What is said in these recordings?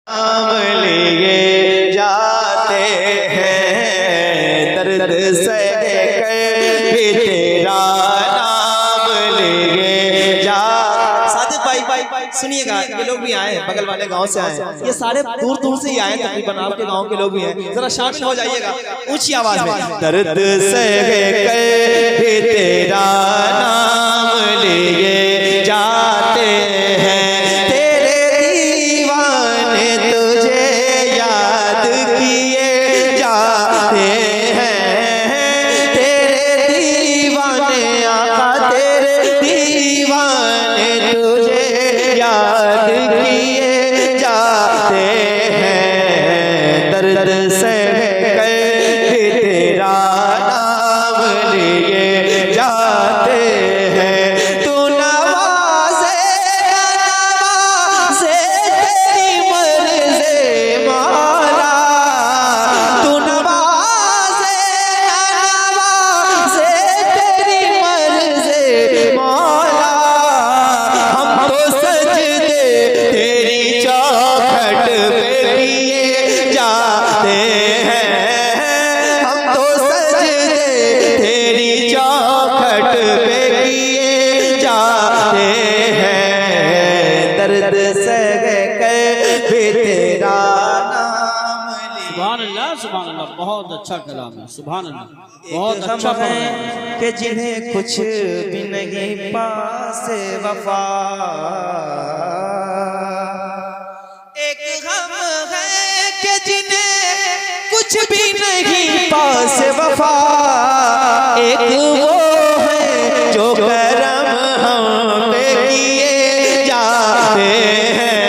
नाम लिए जाते हैं, दर्द सह कर भी तेरा नाम लिए जा। सादिक भाई सुनिएगा, ये लोग भी आए हैं, बगल वाले गांव से आए हैं, ये सारे दूर दूर से ही आए हैं, तकरीबन आपके गांव के लोग भी हैं, जरा शामिल हो जाइएगा ऊंची आवाज में। दर्द सह कर भी तेरा नाम लिए जाते हैं, बहुत अच्छा कलाम है, सुभान अल्लाह, बहुत अच्छा है कि जिन्हें कुछ भी नहीं पास वफा, एक गम है कि जिन्हें कुछ भी नहीं पास वफा, एक वो है जो करम हम पे किए जाते हैं,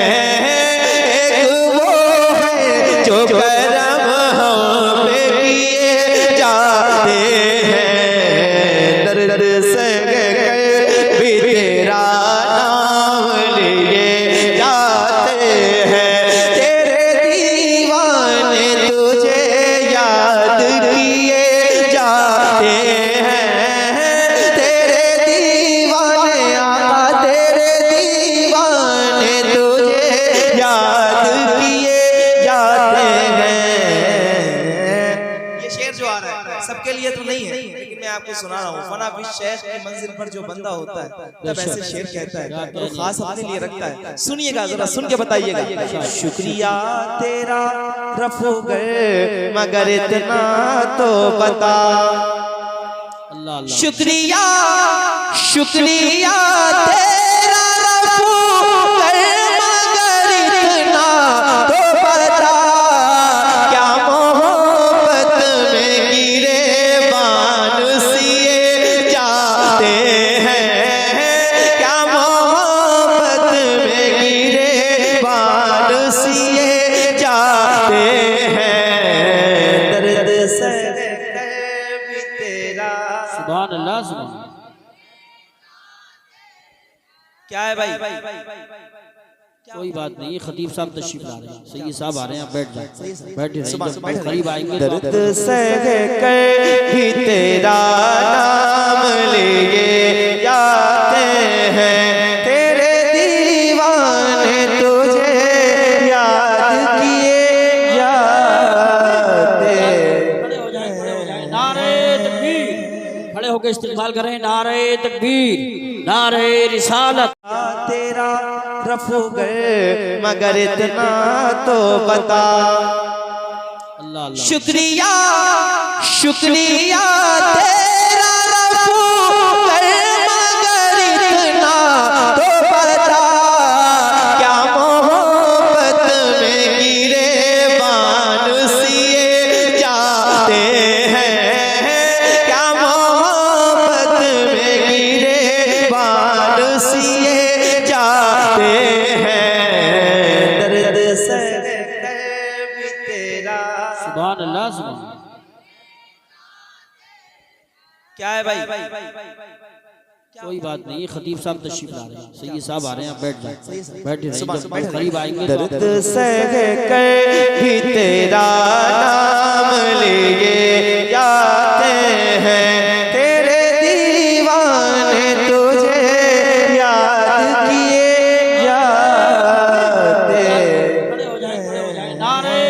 एक वो है जो करम सबके लिए तो नहीं है, लेकिन मैं आपको सुना रहा हूँ। फना भी शेख की मंजिल पर जो बंदा होता है तब ऐसे शेर कहता है, तो खास अपने लिए रखता है। सुनिएगा, जरा सुन के बताइएगा। शुक्रिया तेरा रफूगर मगर इतना तो बता, शुक्रिया शुक्रिया तेरा रफूगर मगर इतना तो बता, क्या मोहब्बत में गिरे बान सिए जाते हैं, क्या मोहब्बत में गिरे बान सिए जाते हैं, दर्द सह कर भी तेरा। सुभान अल्लाह, सुभान। क्या है भाई? कोई बात नहीं, खतीब साहब तशरीफ ला रहे हैं, सैयद साहब आ रहे हैं, आप बैठ जाए, बैठे रहिए, जब करीब आएंगे। दर्द सह कर भी तेरा नाम लिए जाते हैं, तेरे दीवाने तुझे याद किए जाते। खड़े हो जाए, खड़े हो जाए, नारे तकबीर, खड़े होकर इस्तेमाल करें, नारे तकबीर, नारे रिसालत। तेरा रफूगर मगर इतना तो बता, शुक्रिया शुक्रिया तेरा रफूगर मगर इतना तो बता, क्या मोहब्बत में गिरे बान सिए जाते हैं, क्या मोहब्बत में गिरे बान सिए जाते हैं, दर्द सह कर भी तेरा। सुभान अल्लाह, सुभान। क्या है भाई? कोई बात नहीं, खतीब साहब तशरीफ ला रहे हैं, सैयद साहब आ रहे हैं, आप बैठ जाए, बैठे रहिए, जब करीब आएंगे। दर्द सह कर भी तेरा नाम लिए जाते हैं, तेरे दीवाने तुझे याद किए जाते। खड़े हो जाए, नारे